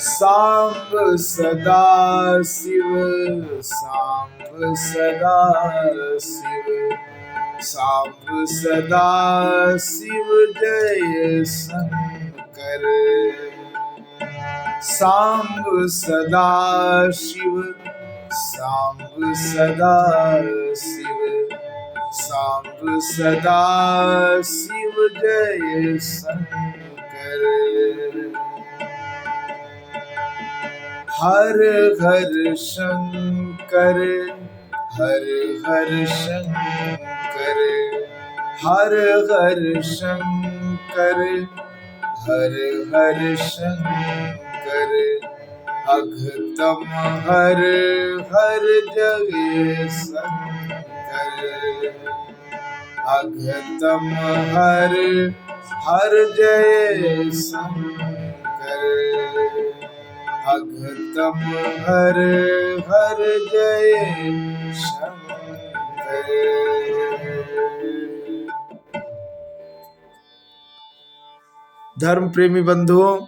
सांब सदा शिव, सांब सदा शिव, सांब सदा शिव जय शंकर। सांब सदा शिव, सांब सदा शिव, सांब सदा शिव जय शंकर। हर हर शंकर, हर हर शंकर, हर हर शंकर, हर हर शंकर। अघतम हर हर जगह शंकर, अघतम हर हर जय शंकर, अघतम हर हर जय शंकर। धर्म प्रेमी बंधुओं,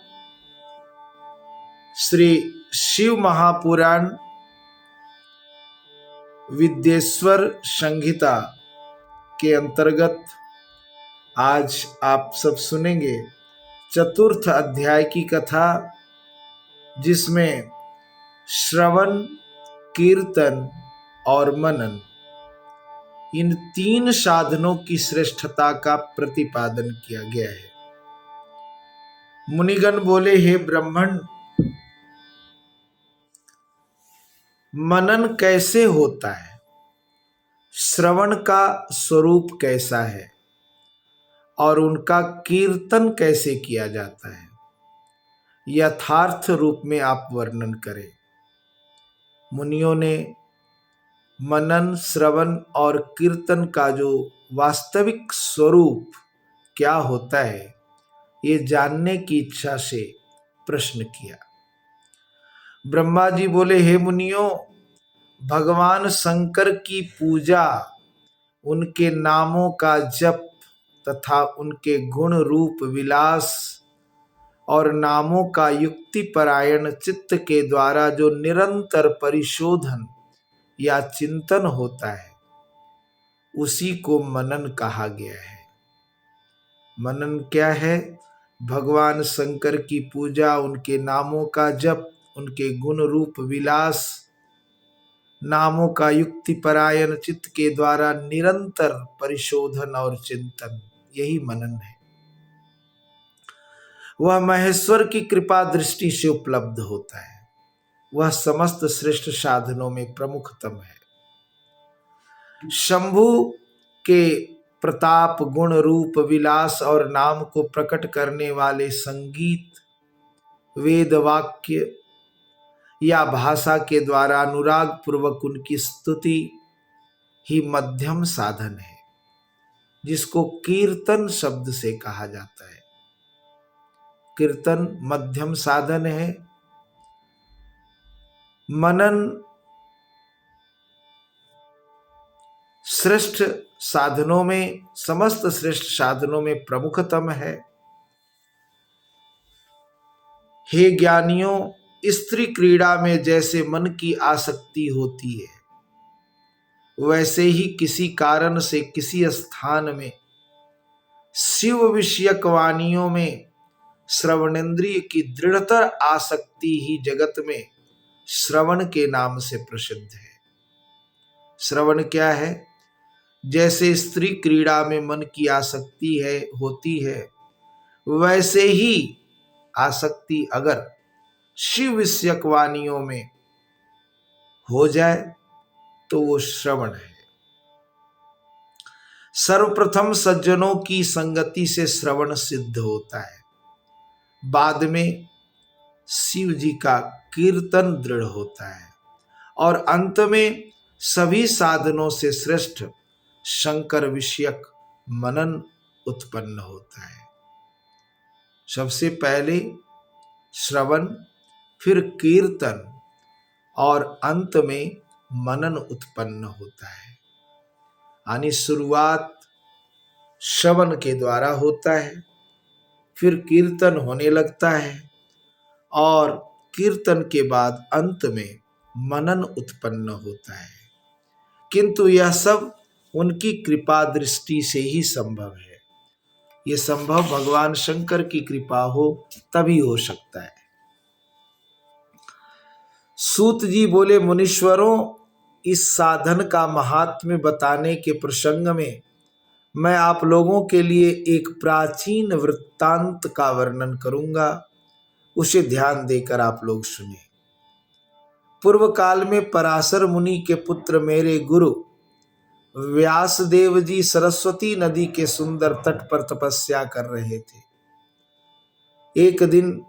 श्री शिव महापुराण विद्येश्वर संहिता के अंतर्गत आज आप सब सुनेंगे चतुर्थ अध्याय की कथा, जिसमें श्रवण, कीर्तन और मनन, इन तीन साधनों की श्रेष्ठता का प्रतिपादन किया गया है। मुनिगण बोले, हे ब्राह्मण, मनन कैसे होता है? श्रवण का स्वरूप कैसा है और उनका कीर्तन कैसे किया जाता है? यथार्थ रूप में आप वर्णन करें। मुनियों ने मनन, श्रवण और कीर्तन का जो वास्तविक स्वरूप क्या होता है, ये जानने की इच्छा से प्रश्न किया। ब्रह्मा जी बोले, हे मुनियों, भगवान शंकर की पूजा, उनके नामों का जप तथा उनके गुण रूप विलास और नामों का युक्ति परायण चित्त के द्वारा जो निरंतर परिशोधन या चिंतन होता है, उसी को मनन कहा गया है। मनन क्या है? भगवान शंकर की पूजा, उनके नामों का जप, उनके गुण रूप विलास, नामों का युक्ति परायण चित्त के द्वारा निरंतर परिशोधन और चिंतन, यही मनन है। वह महेश्वर की कृपा दृष्टि से उपलब्ध होता है। वह समस्त श्रेष्ठ साधनों में प्रमुखतम है। शंभु के प्रताप, गुण रूप विलास और नाम को प्रकट करने वाले संगीत, वेद वाक्य या भाषा के द्वारा अनुराग पूर्वक उनकी स्तुति ही मध्यम साधन है, जिसको कीर्तन शब्द से कहा जाता है। कीर्तन मध्यम साधन है। मनन श्रेष्ठ साधनों में, समस्त श्रेष्ठ साधनों में प्रमुखतम है। हे ज्ञानियों, स्त्री क्रीड़ा में जैसे मन की आसक्ति होती है, वैसे ही किसी कारण से किसी स्थान में शिव विषयक वाणियों में श्रवणेन्द्रिय की दृढ़तर आसक्ति ही जगत में श्रवण के नाम से प्रसिद्ध है। श्रवण क्या है? जैसे स्त्री क्रीड़ा में मन की आसक्ति है, होती है, वैसे ही आसक्ति अगर शिव विषयक वाणियों में हो जाए तो वो श्रवण है। सर्वप्रथम सज्जनों की संगति से श्रवण सिद्ध होता है, बाद में शिव जी का कीर्तन दृढ़ होता है और अंत में सभी साधनों से श्रेष्ठ शंकर विषयक मनन उत्पन्न होता है। सबसे पहले श्रवण, फिर कीर्तन और अंत में मनन उत्पन्न होता है। यानी शुरुआत श्रवण के द्वारा होता है, फिर कीर्तन होने लगता है और कीर्तन के बाद अंत में मनन उत्पन्न होता है, किंतु यह सब उनकी कृपा दृष्टि से ही संभव है। ये संभव भगवान शंकर की कृपा हो तभी हो सकता है। सूत जी बोले, मुनीश्वरों, इस साधन का महात्म्य बताने के प्रसंग में मैं आप लोगों के लिए एक प्राचीन वृत्तांत का वर्णन करूंगा, उसे ध्यान देकर आप लोग सुने। पूर्व काल में पराशर मुनि के पुत्र मेरे गुरु व्यासदेव जी सरस्वती नदी के सुंदर तट पर तपस्या कर रहे थे। एक दिन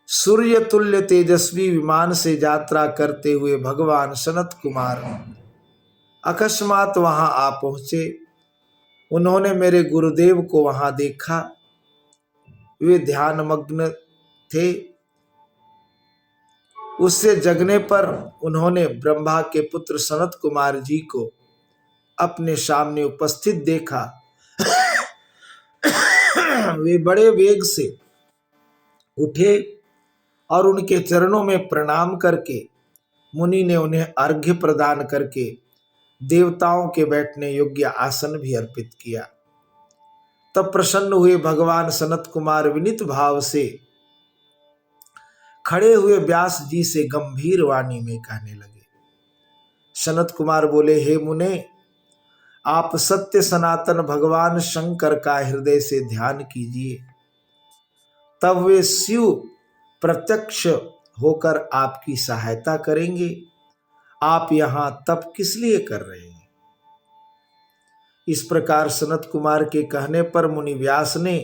सूर्य तुल्य तेजस्वी विमान से यात्रा करते हुए भगवान सनत कुमार अकस्मात वहां आ पहुंचे। उन्होंने मेरे गुरुदेव को वहां देखा। वे ध्यान मग्न थे। उससे जगने पर उन्होंने ब्रह्मा के पुत्र सनत कुमार जी को अपने सामने उपस्थित देखा। वे बड़े वेग से उठे और उनके चरणों में प्रणाम करके मुनि ने उन्हें अर्घ्य प्रदान करके देवताओं के बैठने योग्य आसन भी अर्पित किया। तब प्रसन्न हुए भगवान सनत कुमार विनीत भाव से खड़े हुए व्यास जी से गंभीर वाणी में कहने लगे। सनत कुमार बोले, हे मुने, आप सत्य सनातन भगवान शंकर का हृदय से ध्यान कीजिए, तब वे शिव प्रत्यक्ष होकर आपकी सहायता करेंगे। आप यहां तप किस लिए कर रहे हैं? इस प्रकार सनत कुमार के कहने पर मुनि व्यास ने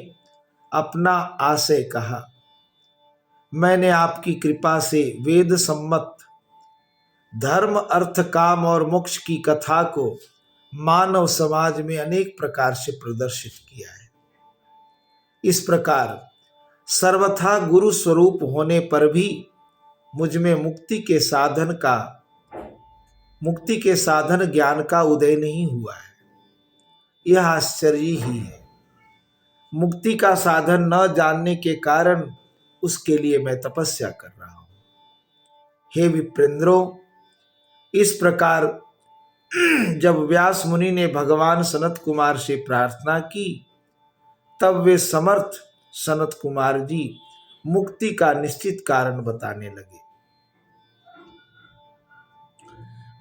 अपना आशय कहा। मैंने आपकी कृपा से वेद सम्मत धर्म, अर्थ, काम और मोक्ष की कथा को मानव समाज में अनेक प्रकार से प्रदर्शित किया है। इस प्रकार सर्वथा गुरु स्वरूप होने पर भी मुझ में मुक्ति के साधन ज्ञान का उदय नहीं हुआ है। यह आश्चर्य ही है। मुक्ति का साधन न जानने के कारण उसके लिए मैं तपस्या कर रहा हूं। हे विप्रेंद्रो, इस प्रकार जब व्यास मुनि ने भगवान सनत कुमार से प्रार्थना की, तब वे समर्थ सनत कुमार जी मुक्ति का निश्चित कारण बताने लगे।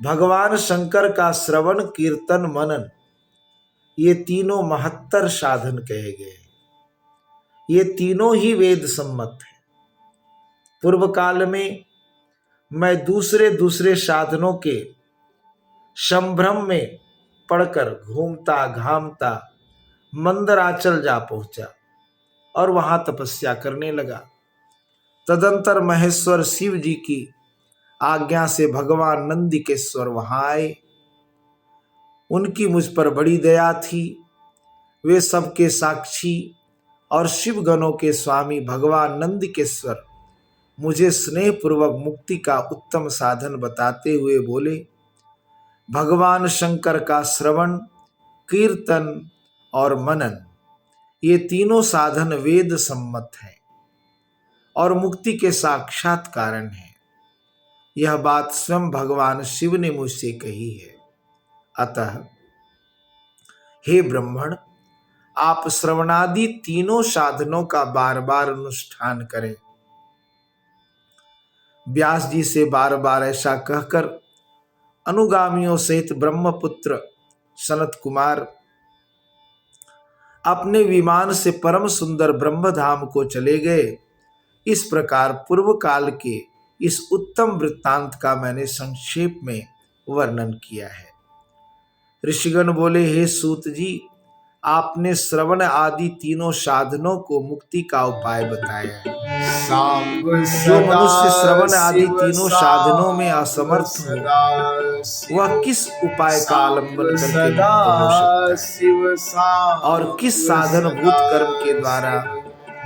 भगवान शंकर का श्रवण, कीर्तन, मनन, ये तीनों महत्तर साधन कहे गए। ये तीनों ही वेद सम्मत है। पूर्व काल में मैं दूसरे साधनों के संभ्रम में पड़कर घूमता घामता मंदराचल जा पहुंचा और वहां तपस्या करने लगा। तदंतर महेश्वर शिव जी की आज्ञा से भगवान नंदिकेश्वर वहां आए। उनकी मुझ पर बड़ी दया थी। वे सबके साक्षी और शिव गणों के स्वामी भगवान नंदिकेश्वर मुझे स्नेहपूर्वक मुक्ति का उत्तम साधन बताते हुए बोले, भगवान शंकर का श्रवण, कीर्तन और मनन, ये तीनों साधन वेद सम्मत है और मुक्ति के साक्षात कारण है। यह बात स्वयं भगवान शिव ने मुझसे कही है। अतः हे ब्राह्मण, आप श्रवणादि तीनों साधनों का बार बार अनुष्ठान करें। व्यास जी से बार बार ऐसा कहकर अनुगामियों सहित ब्रह्मपुत्र सनत कुमार अपने विमान से परम सुंदर ब्रह्मधाम को चले गए। इस प्रकार पूर्व काल के इस उत्तम वृत्तांत का मैंने संक्षेप में वर्णन किया है। ऋषिगण बोले, हे सूत जी, आपने श्रवण आदि तीनों साधनों को मुक्ति का उपाय बताया है। जो मनुष्य श्रवण आदि तीनों साधनों में असमर्थ हो, वह किस उपाय का आलंबन करके मुक्त हो सकता है और किस साधन भूत कर्म के द्वारा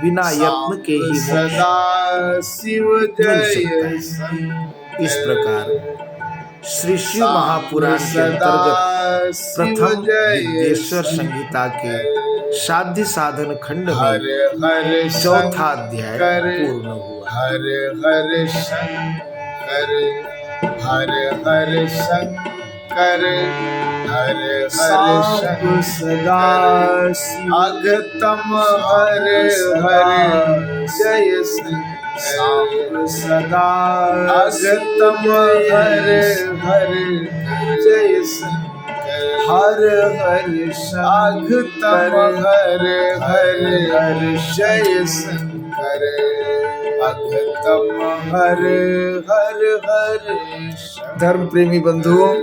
बिना यत्न के ही मोक्ष मिल सकता है। इस प्रकार श्री शिव महापुराण के अंतर्गत प्रथम विद्येश्वर संहिता के साध्य साधन खंड हर में हर चौथा अध्याय पूर्ण हुआ। हर हर शंकर हर हर शंकर हर हर सांब सदा अगतम हर हर जय सांब सदा अगतम हर हर जय हर हर अगतम हर हर हर जय शंकर अगतम हर हर हर। धर्म प्रेमी बंधुओं,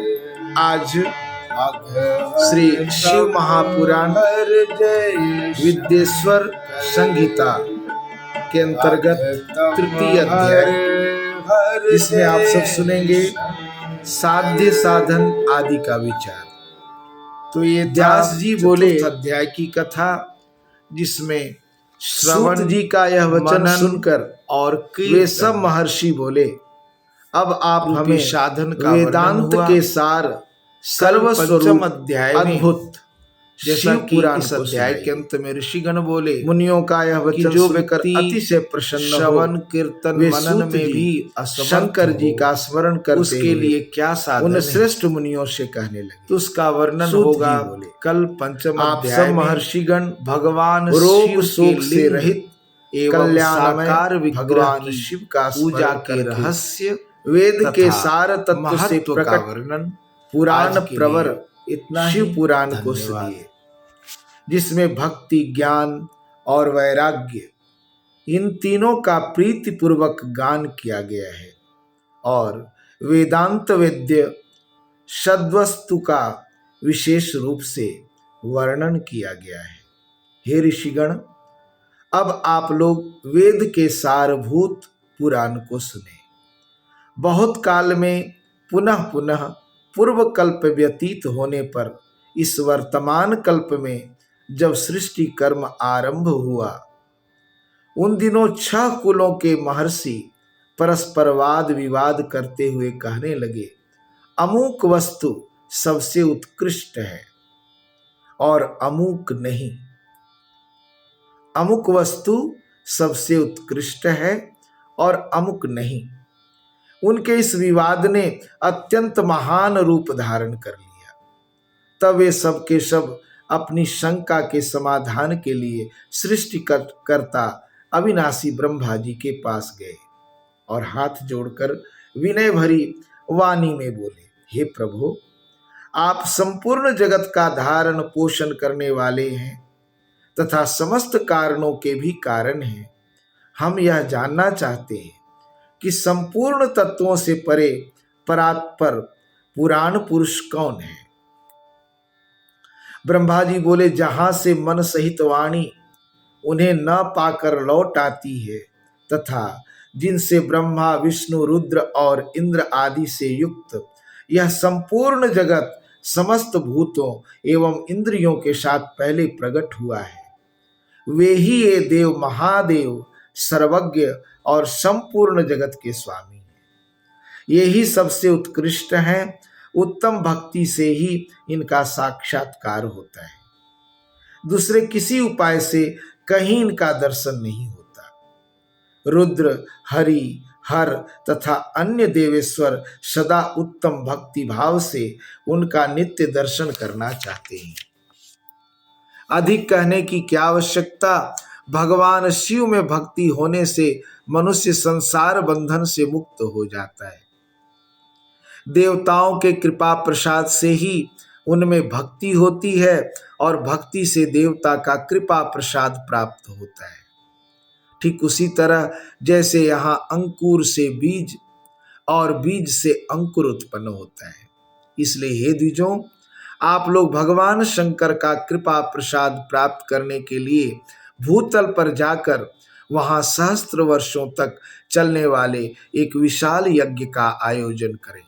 आज श्री शिव महापुराण विद्येश्वर संहिता के अंतर्गत तृतीय अध्याय, इसमें आप सब सुनेंगे साध्य साधन आदि का विचार। तो ये व्यास जी बोले अध्याय की कथा, जिसमें श्रवण जी का यह वचन सुनकर और वे सब महर्षि बोले, अब आप हमें साधन का वेदांत के सार सर्वस्वरूप अध्याय अद्भुत जैसा कि इस अध्याय के अंत में ऋषिगण बोले, मुनियों का यह वचन जो व्यक्ति अतिशय प्रसन्न श्रवण कीर्तन मनन में भी शंकर जी का स्मरण करते उसके लिए क्या साधन उन श्रेष्ठ मुनियों से कहने लगे। तो उसका वर्णन होगा कल पंचम अध्याय में। महर्षिगण भगवान रोग शोक से रहित कल्याणकार भगवान शिव का पूजा के रहस्य वेद के सार तत्व से प्रकट वर्णन पुराण प्रवर इतना शिव पुराण को सुनिए, जिसमें भक्ति ज्ञान और वैराग्य इन तीनों का प्रीति पूर्वक गान किया गया है और वेदांत वेद्य सद्वस्तु का विशेष रूप से वर्णन किया गया है। हे ऋषिगण, अब आप लोग वेद के सारभूत पुराण को सुने। बहुत काल में पुनः पुनः पूर्व कल्प व्यतीत होने पर इस वर्तमान कल्प में जब सृष्टि कर्म आरंभ हुआ, उन दिनों 6 कुलों के महर्षि परस्पर वाद विवाद करते हुए कहने लगे, अमुक वस्तु सबसे उत्कृष्ट है और अमुक नहीं। अमुक वस्तु सबसे उत्कृष्ट है और अमुक नहीं। उनके इस विवाद ने अत्यंत महान रूप धारण कर लिया। तब वे सब के सब अपनी शंका के समाधान के लिए सृष्टिकर्ता अविनाशी ब्रह्मा जी के पास गए और हाथ जोड़कर विनय भरी वाणी में बोले, हे प्रभु, आप संपूर्ण जगत का धारण पोषण करने वाले हैं तथा समस्त कारणों के भी कारण हैं। हम यह जानना चाहते हैं कि संपूर्ण तत्वों से परे परात्पर पुराण पुरुष कौन है। ब्रह्मा जी बोले, जहां से मन सहित वाणी उन्हें न पाकर लौट आती है तथा जिनसे ब्रह्मा विष्णु रुद्र और इंद्र आदि से युक्त यह संपूर्ण जगत समस्त भूतों एवं इंद्रियों के साथ पहले प्रकट हुआ है, वे ही ये देव महादेव सर्वज्ञ और संपूर्ण जगत के स्वामी हैं। ये ही सबसे उत्कृष्ट हैं। उत्तम भक्ति से ही इनका साक्षात्कार होता है। दूसरे किसी उपाय से कहीं इनका दर्शन नहीं होता। रुद्र, हरि, हर तथा अन्य देवेश्वर सदा उत्तम भक्ति भाव से उनका नित्य दर्शन करना चाहते हैं। अधिक कहने की क्या आवश्यकता। भगवान शिव में भक्ति होने से मनुष्य संसार बंधन से मुक्त हो जाता है। देवताओं के कृपा प्रसाद से ही उनमें भक्ति होती है और भक्ति से देवता का कृपा प्रसाद प्राप्त होता है। ठीक उसी तरह जैसे यहाँ अंकुर से बीज और बीज से अंकुर उत्पन्न होता है। इसलिए हे द्विजों, आप लोग भगवान शंकर का कृपा प्रसाद प्राप्त करने के लिए भूतल पर जाकर वहां सहस्त्र वर्षों तक चलने वाले एक विशाल यज्ञ का आयोजन करें।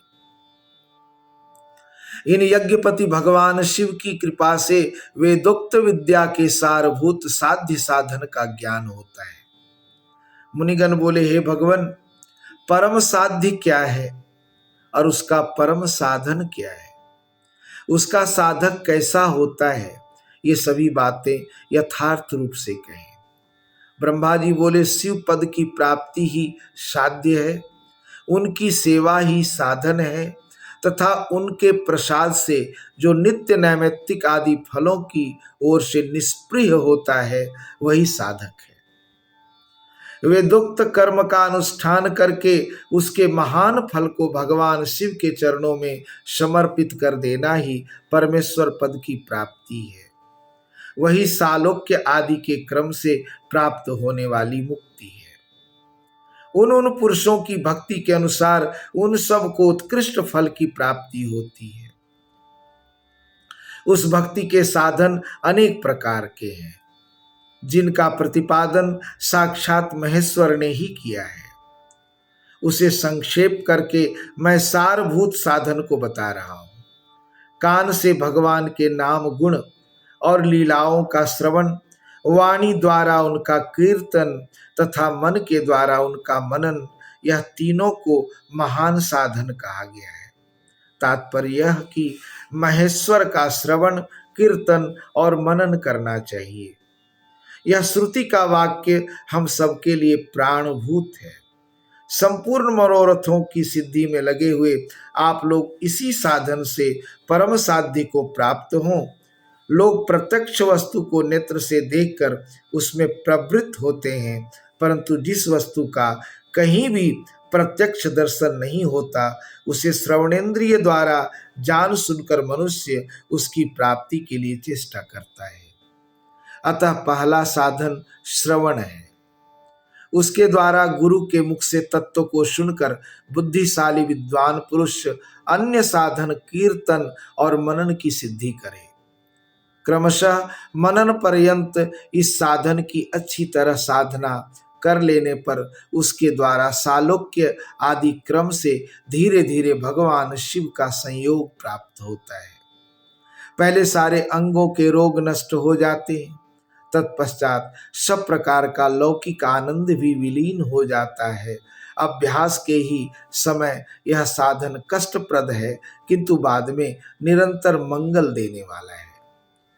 इन यज्ञपति भगवान शिव की कृपा से वेदोक्त विद्या के सारभूत साध्य साधन का ज्ञान होता है। मुनिगण बोले, हे भगवान, परम साध्य क्या है और उसका परम साधन क्या है? उसका साधक कैसा होता है, ये सभी बातें यथार्थ रूप से कहें। ब्रह्मा जी बोले शिव पद की प्राप्ति ही साध्य है, उनकी सेवा ही साधन है, तथा उनके प्रसाद से जो नित्य नैमित्तिक आदि फलों की ओर से निष्प्रिय होता है वही साधक है। वेदोक्त कर्म का अनुष्ठान करके उसके महान फल को भगवान शिव के चरणों में समर्पित कर देना ही परमेश्वर पद की प्राप्ति है। वही सालोक्य आदि के क्रम से प्राप्त होने वाली मुक्ति है। उन पुरुषों की भक्ति के अनुसार उन सब को उत्कृष्ट फल की प्राप्ति होती है। उस भक्ति के साधन अनेक प्रकार के हैं, जिनका प्रतिपादन साक्षात महेश्वर ने ही किया है। उसे संक्षेप करके मैं सारभूत साधन को बता रहा हूं। कान से भगवान के नाम गुण और लीलाओं का श्रवण, वाणी द्वारा उनका कीर्तन तथा मन के द्वारा उनका मनन, यह तीनों को महान साधन कहा गया है। तात्पर्य यह कि महेश्वर का श्रवण, कीर्तन और मनन करना चाहिए। यह श्रुति का वाक्य हम सबके लिए प्राणभूत है। संपूर्ण मनोरथों की सिद्धि में लगे हुए आप लोग इसी साधन से परम साध्य को प्राप्त हों। लोग प्रत्यक्ष वस्तु को नेत्र से देखकर उसमें प्रवृत्त होते हैं, परंतु जिस वस्तु का कहीं भी प्रत्यक्ष दर्शन नहीं होता, उसे श्रवणेन्द्रिय द्वारा जान सुनकर मनुष्य उसकी प्राप्ति के लिए चेष्टा करता है। अतः पहला साधन श्रवण है। उसके द्वारा गुरु के मुख से तत्व को सुनकर बुद्धिशाली विद्वान पुरुष अन्य साधन कीर्तन और मनन की सिद्धि करे। क्रमशः मनन पर्यंत इस साधन की अच्छी तरह साधना कर लेने पर उसके द्वारा सालोक्य आदि क्रम से धीरे धीरे भगवान शिव का संयोग प्राप्त होता है। पहले सारे अंगों के रोग नष्ट हो जाते हैं, तत्पश्चात सब प्रकार का लौकिक आनंद भी विलीन हो जाता है। अभ्यास के ही समय यह साधन कष्टप्रद है, किंतु बाद में निरंतर मंगल देने वाला है।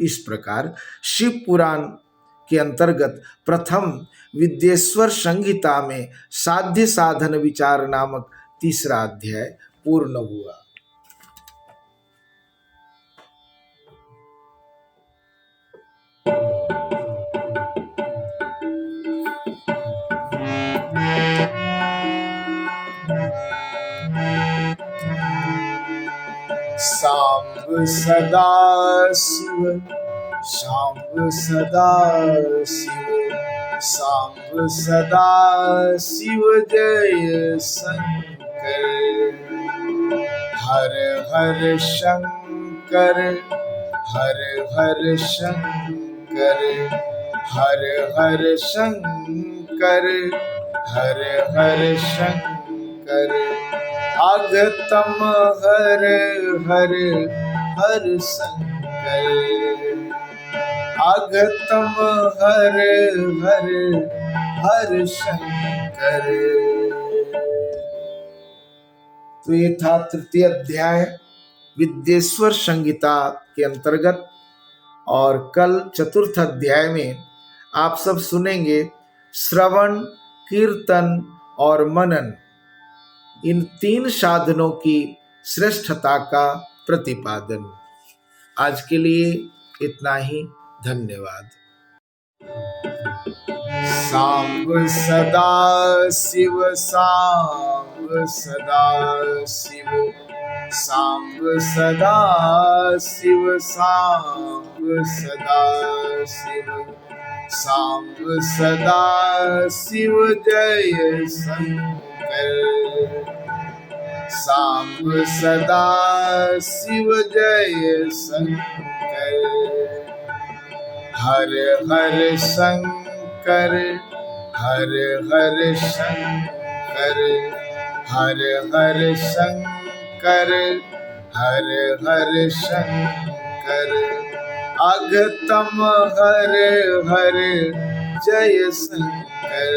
इस प्रकार शिव पुराण के अंतर्गत प्रथम विद्येश्वर संहिता में साध्य साधन विचार नामक तीसरा अध्याय पूर्ण हुआ। सांब सदा शिव, सांब सदा शिव, सांब सदा शिव जय शंकर। हर हर शंकर, हर हर शंकर, हर हर शंकर, हर हर शंकर। अगतम हर हर हर शंकर, अगतम हर हर हर शंकर। तो ये था तृतीय अध्याय विद्येश्वर संहिता के अंतर्गत, और कल चतुर्थ अध्याय में आप सब सुनेंगे श्रवण, कीर्तन और मनन, इन तीन साधनों की श्रेष्ठता का प्रतिपादन। आज के लिए इतना ही। धन्यवाद। सांब सदा शिव, सांब सदा शिव, सांब सदा शिव, सांब सदा शिव, सांब सदा शिव जय शंकर। सांब सदा शिव जय शंकर। हर हर शंकर, हर हर शंकर, हर हर शंकर, हर हर शंकर। अगतम हर हर जय शंकर,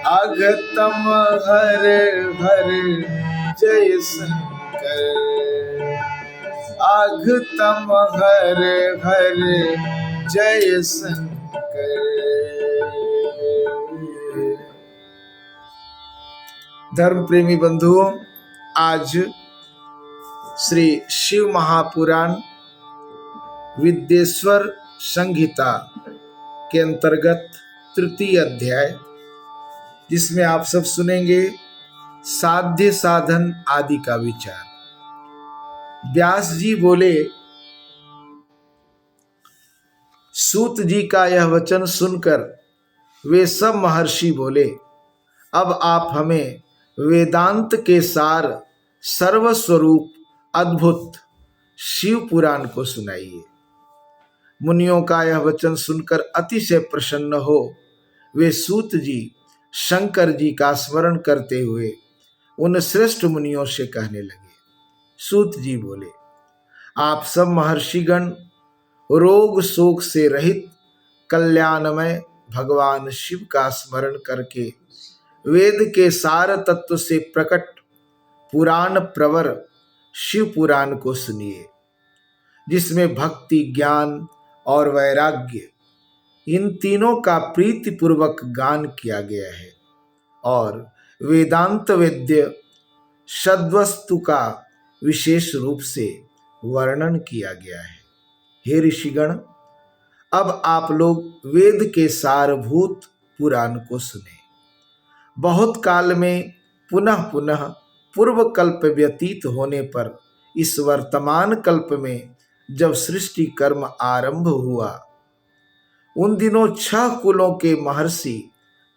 अगतम हर हर जय शंकर। आघतम हर हर जय शंकर। धर्म प्रेमी बंधुओं, आज श्री शिव महापुराण विद्येश्वर संहिता के अंतर्गत तृतीय अध्याय, जिसमें आप सब सुनेंगे साध्य साधन आदि का विचार। व्यास जी बोले, सूत जी का यह वचन सुनकर वे सब महर्षि बोले, अब आप हमें वेदांत के सार सर्वस्वरूप अद्भुत शिव पुराण को सुनाइए। मुनियों का यह वचन सुनकर अतिशय प्रसन्न हो वे सूत जी शंकर जी का स्मरण करते हुए उन श्रेष्ठ मुनियों से कहने लगे। सूत जी बोले, आप सब महर्षिगण रोग शोक से रहित कल्याणमय भगवान शिव का स्मरण करके वेद के सार तत्व से प्रकट पुराण प्रवर शिव पुराण को सुनिए, जिसमें भक्ति, ज्ञान और वैराग्य इन तीनों का प्रीतिपूर्वक गान किया गया है और वेदांत वेद्य सद्वस्तु का विशेष रूप से वर्णन किया गया है। हे ऋषिगण, अब आप लोग वेद के सारभूत पुराण को सुने। बहुत काल में पुनः पुनः पूर्व कल्प व्यतीत होने पर इस वर्तमान कल्प में जब सृष्टि कर्म आरंभ हुआ, उन दिनों 6 कुलों के महर्षि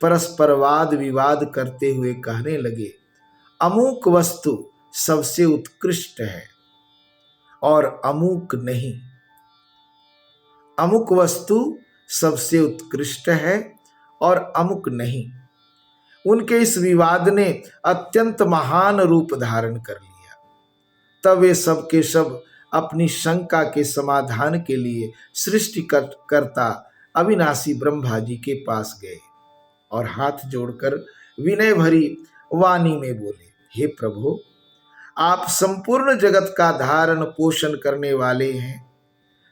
परस्पर वाद विवाद करते हुए कहने लगे, अमुक वस्तु सबसे उत्कृष्ट है और अमुक नहीं। अमुक वस्तु सबसे उत्कृष्ट है और अमुक नहीं। उनके इस विवाद ने अत्यंत महान रूप धारण कर लिया। तब वे सब के सब अपनी शंका के समाधान के लिए सृष्टिकर्ता अविनाशी ब्रह्मा जी के पास गए और हाथ जोड़कर विनय भरी वाणी में बोले, हे प्रभु, आप संपूर्ण जगत का धारण पोषण करने वाले हैं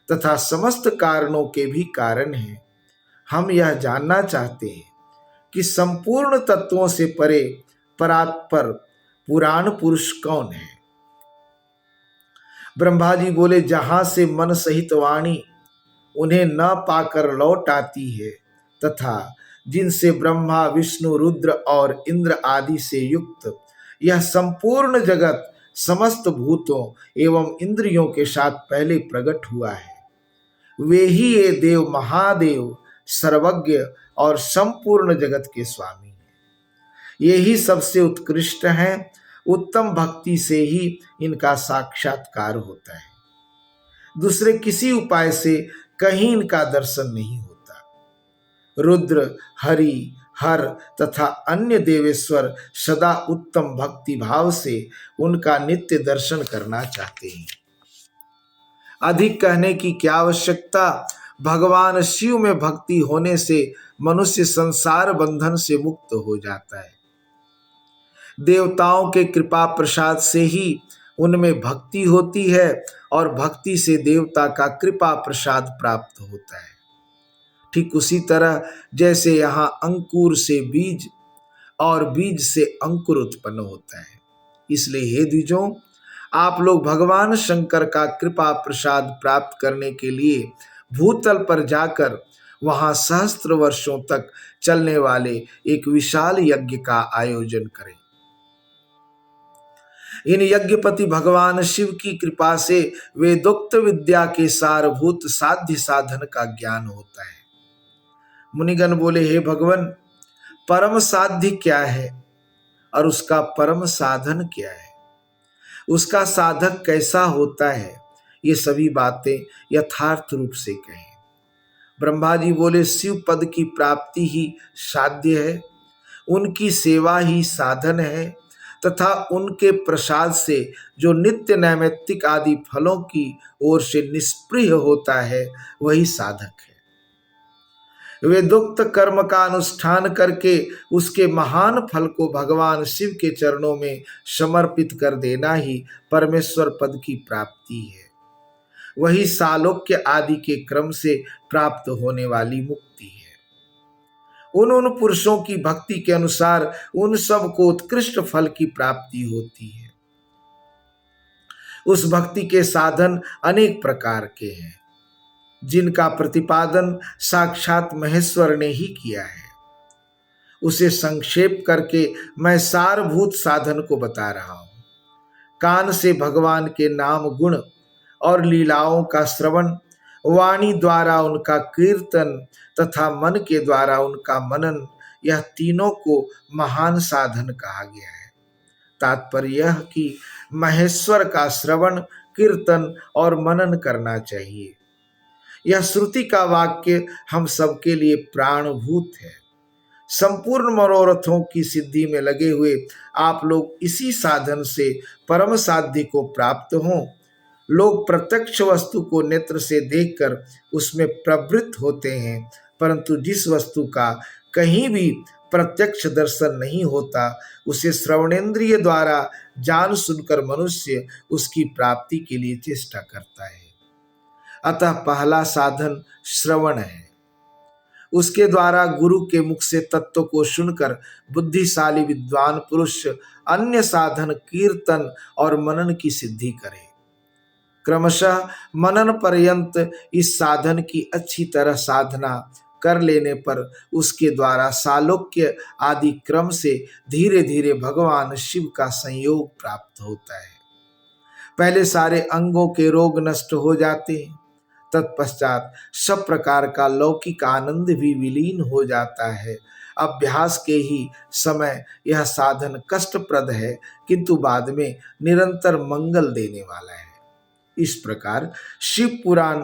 तथा समस्त कारणों के भी कारण हैं। हम यह जानना चाहते हैं कि संपूर्ण तत्वों से परे परात्पर पुराण पुरुष कौन है। ब्रह्मा जी बोले, जहां से मन सहित वाणी उन्हें न पाकर लौट आती है तथा जिनसे ब्रह्मा, विष्णु, रुद्र और इंद्र आदि से युक्त यह संपूर्ण जगत समस्त भूतों एवं इंद्रियों के साथ पहले प्रकट हुआ है, वे ही ये देव महादेव सर्वज्ञ और संपूर्ण जगत के स्वामी हैं। ये ही सबसे उत्कृष्ट हैं। उत्तम भक्ति से ही इनका साक्षात्कार होता है। दूसरे किसी उपाय से कहीं इनका दर्शन नहीं होता। रुद्र, हरि, हर तथा अन्य देवेश्वर सदा उत्तम भक्ति भाव से उनका नित्य दर्शन करना चाहते हैं। अधिक कहने की क्या आवश्यकता। भगवान शिव में भक्ति होने से मनुष्य संसार बंधन से मुक्त हो जाता है। देवताओं के कृपा प्रसाद से ही उनमें भक्ति होती है और भक्ति से देवता का कृपा प्रसाद प्राप्त होता है। ठीक उसी तरह जैसे यहाँ अंकुर से बीज और बीज से अंकुर उत्पन्न होता है। इसलिए हे द्विजों, आप लोग भगवान शंकर का कृपा प्रसाद प्राप्त करने के लिए भूतल पर जाकर वहां सहस्त्र वर्षों तक चलने वाले एक विशाल यज्ञ का आयोजन करें। इन यज्ञपति भगवान शिव की कृपा से वेदोक्त विद्या के सारभूत साध्य साधन का ज्ञान होता है। मुनिगण बोले, हे भगवान, परम साध्य क्या है और उसका परम साधन क्या है, उसका साधक कैसा होता है, ये सभी बातें यथार्थ रूप से कहें। ब्रह्मा जी बोले, शिव पद की प्राप्ति ही साध्य है, उनकी सेवा ही साधन है तथा उनके प्रसाद से जो नित्य नैमित्तिक आदि फलों की ओर से निष्प्रिय होता है वही साधक है। वेदोक्त कर्म का अनुष्ठान करके उसके महान फल को भगवान शिव के चरणों में समर्पित कर देना ही परमेश्वर पद की प्राप्ति है। वही सालोक्य आदि के क्रम से प्राप्त होने वाली मुक्ति है। उन पुरुषों की भक्ति के अनुसार उन सब को उत्कृष्ट फल की प्राप्ति होती है। उस भक्ति के साधन अनेक प्रकार के हैं, जिनका प्रतिपादन साक्षात महेश्वर ने ही किया है। उसे संक्षेप करके मैं सारभूत साधन को बता रहा हूं। कान से भगवान के नाम गुण और लीलाओं का श्रवण, वाणी द्वारा उनका कीर्तन तथा मन के द्वारा उनका मनन, यह तीनों को महान साधन कहा गया है। तात्पर्य यह कि महेश्वर का श्रवण, कीर्तन और मनन करना चाहिए। यह श्रुति का वाक्य हम सबके लिए प्राणभूत है। संपूर्ण मनोरथों की सिद्धि में लगे हुए आप लोग इसी साधन से परम साध्य को प्राप्त हों। लोग प्रत्यक्ष वस्तु को नेत्र से देखकर उसमें प्रवृत्त होते हैं, परंतु जिस वस्तु का कहीं भी प्रत्यक्ष दर्शन नहीं होता, उसे श्रवणेन्द्रिय द्वारा जान सुनकर मनुष्य उसकी प्राप्ति के लिए चेष्टा करता है। अतः पहला साधन श्रवण है। उसके द्वारा गुरु के मुख से तत्व को सुनकर बुद्धिशाली विद्वान पुरुष अन्य साधन कीर्तन और मनन की सिद्धि करे। क्रमशः मनन पर्यंत इस साधन की अच्छी तरह साधना कर लेने पर उसके द्वारा सालोक्य आदि क्रम से धीरे धीरे भगवान शिव का संयोग प्राप्त होता है। पहले सारे अंगों के रोग नष्ट हो जाते हैं, तत्पश्चात सब प्रकार का लौकिक आनंद भी विलीन हो जाता है। अभ्यास के ही समय यह साधन कष्टप्रद है, किंतु बाद में निरंतर मंगल देने वाला है। इस प्रकार शिव पुराण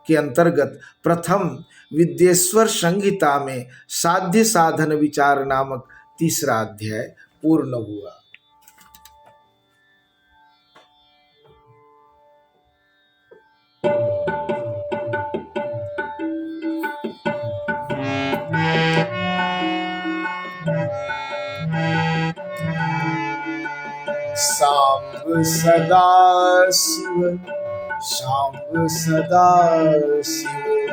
के अंतर्गत प्रथम विद्येश्वर संहिता में साध्य साधन विचार नामक तीसरा अध्याय पूर्ण हुआ। सांब सदा शिव, सांब सदा शिव,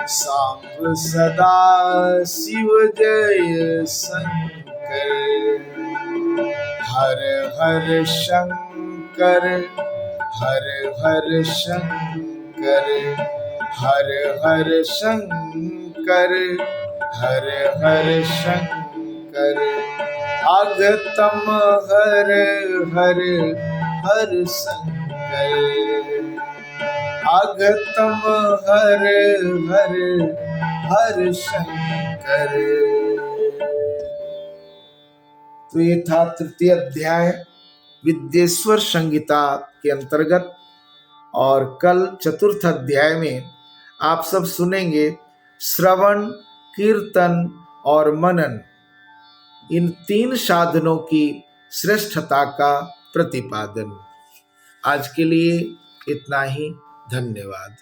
सांब सदा शिव जय शंकर। हर हर शंकर, हर हर शंकर, हर हर शंकर, हर हर शंकर। अगतम हर हर हर शंकर, अगतम हर हर हर शंकर। तो ये था तृतीय अध्याय विद्येश्वर संहिता के अंतर्गत, और कल चतुर्थ अध्याय में आप सब सुनेंगे श्रवण, कीर्तन और मनन, इन तीन साधनों की श्रेष्ठता का प्रतिपादन। आज के लिए इतना ही। धन्यवाद।